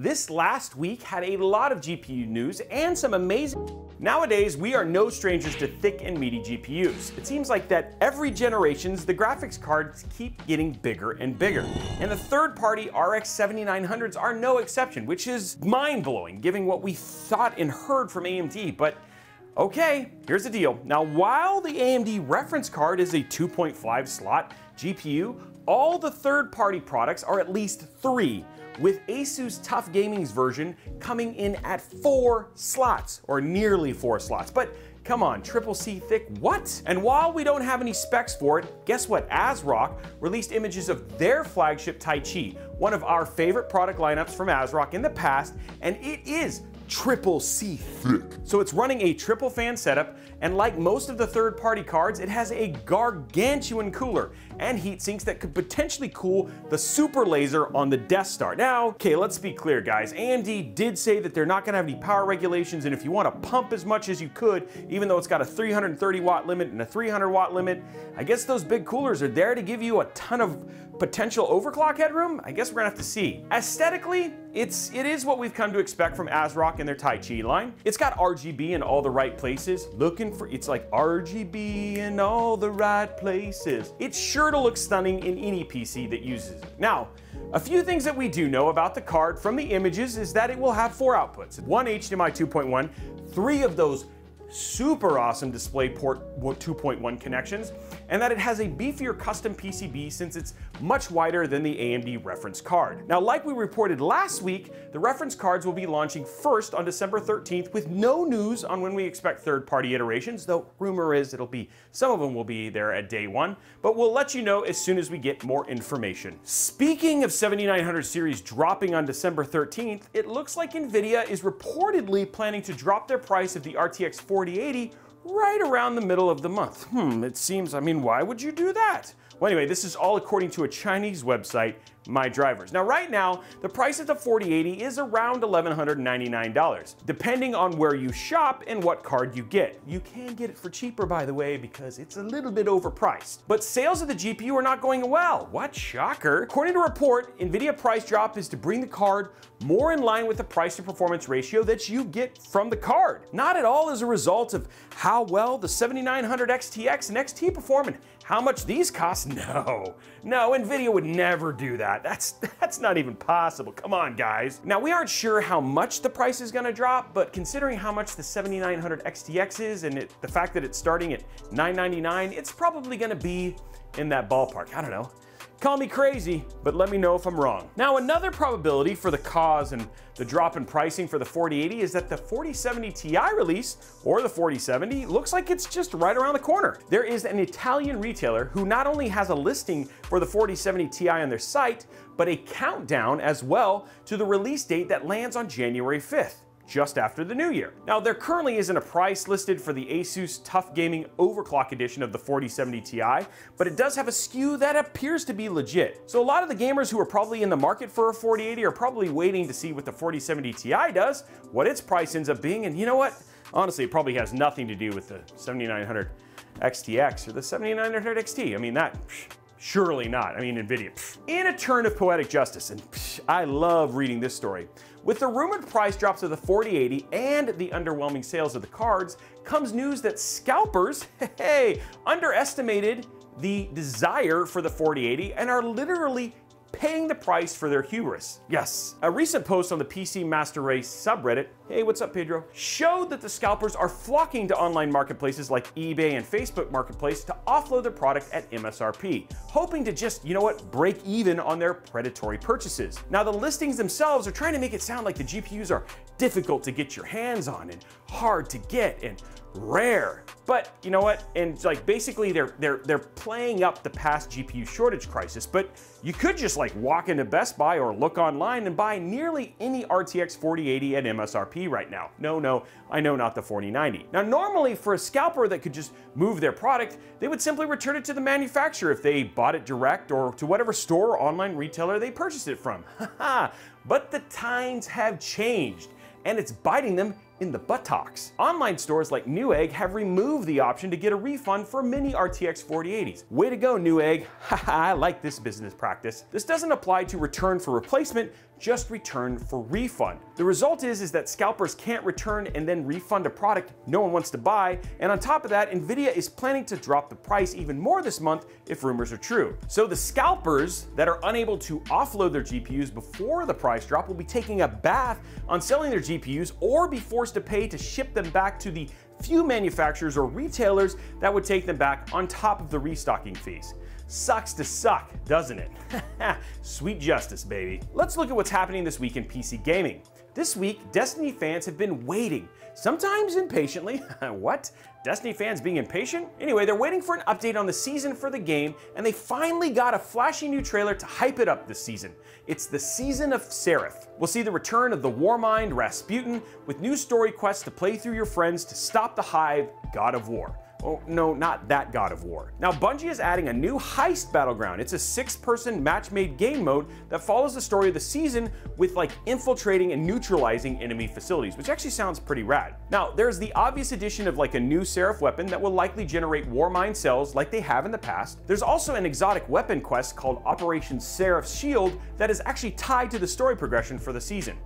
This last week had a lot of GPU news and some amazing... Nowadays, we are no strangers to thick and meaty GPUs. It seems like that every generations, the graphics cards keep getting bigger and bigger. And the third-party RX 7900s are no exception, which is mind-blowing, given what we thought and heard from AMD. But okay, here's the deal. Now, while the AMD reference card is a 2.5 slot GPU, all the third-party products are at least 3, with ASUS Tough Gaming's version coming in at 4 slots, or nearly 4 slots. But come on, triple C thick, what? And while we don't have any specs for it, guess what? ASRock released images of their flagship Taichi, one of our favorite product lineups from ASRock in the past, and it is triple C thick. So it's running a triple fan setup, and like most of the third-party cards, it has a gargantuan cooler and heat sinks that could potentially cool the super laser on the Death Star. Now, okay, let's be clear, guys. AMD did say that they're not gonna have any power regulations, and if you wanna pump as much as you could, even though it's got a 330 watt limit and a 300 watt limit, I guess those big coolers are there to give you a ton of potential overclock headroom? I guess we're gonna have to see. Aesthetically, it is what we've come to expect from ASRock and their Taichi line. It's got RGB in all the right places. It's like RGB in all the right places. It's sure to look stunning in any PC that uses it. Now, a few things that we do know about the card from the images is that it will have 4 outputs. 1 HDMI 2.1, 3 of those super awesome DisplayPort 2.1 connections, and that it has a beefier custom PCB since it's much wider than the AMD reference card. Now, like we reported last week, the reference cards will be launching first on December 13th with no news on when we expect third-party iterations, though rumor is some of them will be there at day 1, but we'll let you know as soon as we get more information. Speaking of 7900 series dropping on December 13th, it looks like Nvidia is reportedly planning to drop their price of the RTX 4080 right around the middle of the month. It seems, why would you do that? Well, anyway, this is all according to a Chinese website, MyDrivers. Now, right now, the price of the 4080 is around $1,199, depending on where you shop and what card you get. You can get it for cheaper, by the way, because it's a little bit overpriced. But sales of the GPU are not going well. What? Shocker. According to a report, NVIDIA price drop is to bring the card more in line with the price to performance ratio that you get from the card. Not at all as a result of how well the 7900 XTX and XT perform and how much these cost. No, NVIDIA would never do that. That's not even possible. Come on, guys. Now, we aren't sure how much the price is gonna drop, but considering how much the 7900 XTX is and the fact that it's starting at $999, it's probably gonna be in that ballpark. I don't know. Call me crazy, but let me know if I'm wrong. Now, another probability for the cause and the drop in pricing for the 4080 is that the 4070 Ti release, or the 4070, looks like it's just right around the corner. There is an Italian retailer who not only has a listing for the 4070 Ti on their site, but a countdown as well to the release date that lands on January 5th. Just after the new year. Now, there currently isn't a price listed for the ASUS Tough Gaming Overclock edition of the 4070 Ti, but it does have a SKU that appears to be legit. So a lot of the gamers who are probably in the market for a 4080 are probably waiting to see what the 4070 Ti does, what its price ends up being, and you know what? Honestly, it probably has nothing to do with the 7900 XTX or the 7900 XT. Surely not. NVIDIA. In a turn of poetic justice, and I love reading this story, with the rumored price drops of the 4080 and the underwhelming sales of the cards, comes news that scalpers, underestimated the desire for the 4080 and are literally paying the price for their hubris. Yes, a recent post on the PC Master Race subreddit, hey, what's up, Pedro, showed that the scalpers are flocking to online marketplaces like eBay and Facebook Marketplace to offload their product at MSRP, hoping to just, break even on their predatory purchases. Now, the listings themselves are trying to make it sound like the GPUs are difficult to get your hands on and hard to get and rare. But you know what? And basically they're playing up the past GPU shortage crisis, but you could just walk into Best Buy or look online and buy nearly any RTX 4080 at MSRP right now. No, I know not the 4090. Now, normally for a scalper that could just move their product, they would simply return it to the manufacturer if they bought it direct or to whatever store or online retailer they purchased it from. But the times have changed, and it's biting them in the buttocks. Online stores like Newegg have removed the option to get a refund for many RTX 4080s. Way to go, Newegg. Haha, I like this business practice. This doesn't apply to return for replacement, just return for refund. The result is that scalpers can't return and then refund a product no one wants to buy, and on top of that, Nvidia is planning to drop the price even more this month if rumors are true. So the scalpers that are unable to offload their GPUs before the price drop will be taking a bath on selling their GPUs or be forced to pay to ship them back to the few manufacturers or retailers that would take them back on top of the restocking fees. Sucks to suck, doesn't it? Sweet justice, baby. Let's look at what's happening this week in PC gaming. This week, Destiny fans have been waiting, sometimes impatiently. What? Destiny fans being impatient? Anyway, they're waiting for an update on the season for the game, and they finally got a flashy new trailer to hype it up this season. It's the Season of Seraph. We'll see the return of the Warmind Rasputin with new story quests to play through your friends to stop the Hive, God of War. Oh, no, not that God of War. Now, Bungie is adding a new heist battleground. It's a 6-person match-made game mode that follows the story of the season with like infiltrating and neutralizing enemy facilities, which actually sounds pretty rad. Now, there's the obvious addition of like a new Seraph weapon that will likely generate Warmind cells like they have in the past. There's also an exotic weapon quest called Operation Seraph's Shield that is actually tied to the story progression for the season.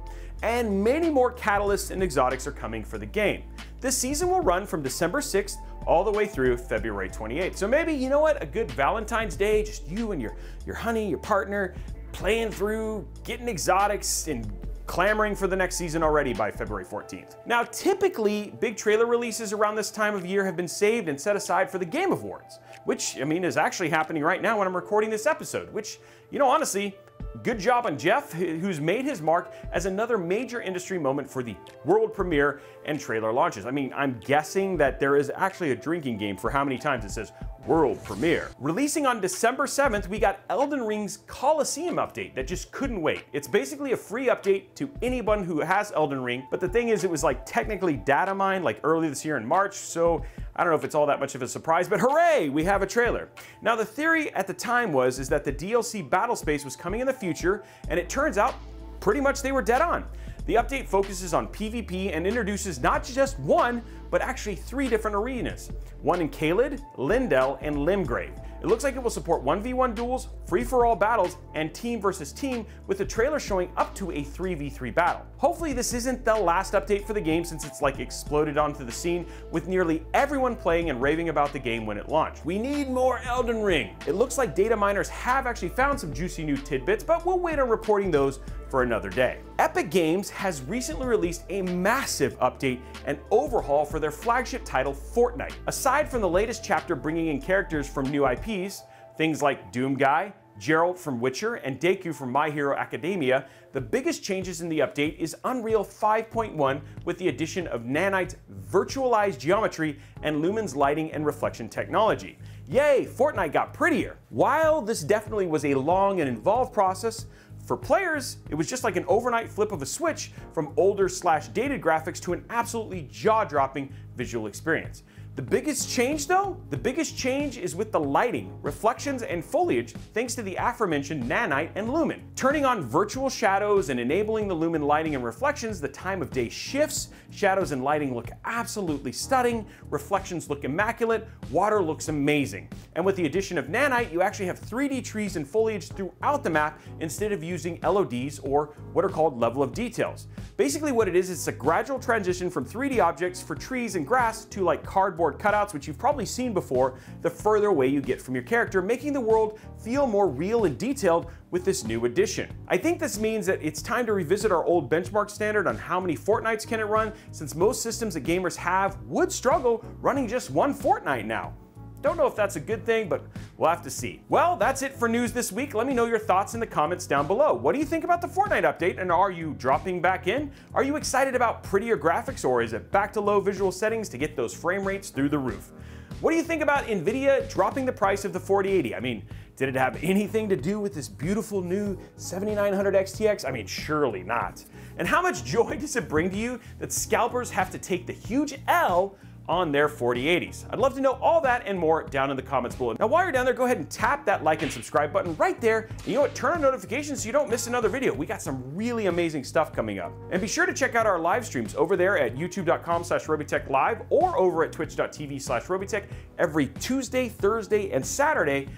And many more catalysts and exotics are coming for the game. This season will run from December 6th all the way through February 28th. So maybe, you know what, a good Valentine's Day, just you and your honey, your partner, playing through, getting exotics, and clamoring for the next season already by February 14th. Now, typically, big trailer releases around this time of year have been saved and set aside for the Game Awards, which, I mean, is actually happening right now when I'm recording this episode, which, you know, honestly, good job on Jeff, who's made his mark as another major industry moment for the world premiere and trailer launches. I mean, I'm guessing that there is actually a drinking game for how many times it says world premiere. Releasing on December 7th, we got Elden Ring's Colosseum update that just couldn't wait. It's basically a free update to anyone who has Elden Ring, but the thing is, it was like technically data mined like early this year in March, so I don't know if it's all that much of a surprise, but hooray, we have a trailer. Now, the theory at the time is that the DLC Battle Space was coming in the future, and it turns out pretty much they were dead on. The update focuses on PvP and introduces not just one, but actually 3 different arenas. One in Caelid, Lindell, and Limgrave. It looks like it will support 1v1 duels, free-for-all battles, and team versus team, with the trailer showing up to a 3v3 battle. Hopefully this isn't the last update for the game, since it's like exploded onto the scene with nearly everyone playing and raving about the game when it launched. We need more Elden Ring. It looks like data miners have actually found some juicy new tidbits, but we'll wait on reporting those for another day. Epic Games has recently released a massive update and overhaul for their flagship title, Fortnite. Aside from the latest chapter bringing in characters from new IPs, things like Doomguy, Geralt from Witcher, and Deku from My Hero Academia, the biggest changes in the update is Unreal 5.1 with the addition of Nanite's virtualized geometry and Lumen's lighting and reflection technology. Yay, Fortnite got prettier! While this definitely was a long and involved process, for players, it was just like an overnight flip of a switch from older/dated graphics to an absolutely jaw-dropping visual experience. The biggest change though? The biggest change is with the lighting, reflections, and foliage thanks to the aforementioned Nanite and Lumen. Turning on virtual shadows and enabling the Lumen lighting and reflections, the time of day shifts, shadows and lighting look absolutely stunning, reflections look immaculate, water looks amazing. And with the addition of Nanite, you actually have 3D trees and foliage throughout the map instead of using LODs or what are called level of details. Basically what it is, it's a gradual transition from 3D objects for trees and grass to like cardboard cutouts, which you've probably seen before, the further away you get from your character, making the world feel more real and detailed with this new addition. I think this means that it's time to revisit our old benchmark standard on how many Fortnites can it run, since most systems that gamers have would struggle running just one Fortnite now. Don't know if that's a good thing, but we'll have to see. Well, that's it for news this week. Let me know your thoughts in the comments down below. What do you think about the Fortnite update, and are you dropping back in? Are you excited about prettier graphics, or is it back to low visual settings to get those frame rates through the roof? What do you think about Nvidia dropping the price of the 4080? I mean, did it have anything to do with this beautiful new 7900 XTX? I mean, surely not. And how much joy does it bring to you that scalpers have to take the huge L on their 4080s? I'd love to know all that and more down in the comments below. Now, while you're down there, go ahead and tap that like and subscribe button right there. And you know what? Turn on notifications so you don't miss another video. We got some really amazing stuff coming up. And be sure to check out our live streams over there at youtube.com/robotechlive or over at twitch.tv/robotech every Tuesday, Thursday, and Saturday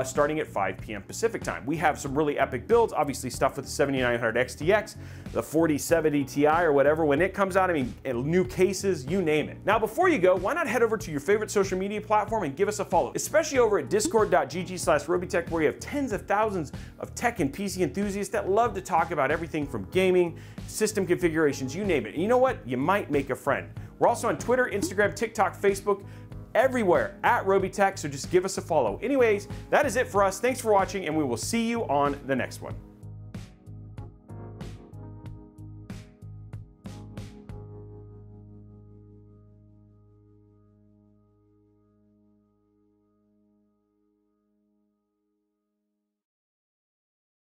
starting at 5 p.m. Pacific time. We have some really epic builds, obviously stuff with the 7900 XTX, the 4070 Ti or whatever, when it comes out, I mean, new cases, you name it. Now, before you go, why not head over to your favorite social media platform and give us a follow, especially over at discord.gg/robeytech, where you have tens of thousands of tech and PC enthusiasts that love to talk about everything from gaming, system configurations, you name it. And you know what? You might make a friend. We're also on Twitter, Instagram, TikTok, Facebook, everywhere at RobeyTech, so just give us a follow. Anyways, that is it for us. Thanks for watching, and we will see you on the next one.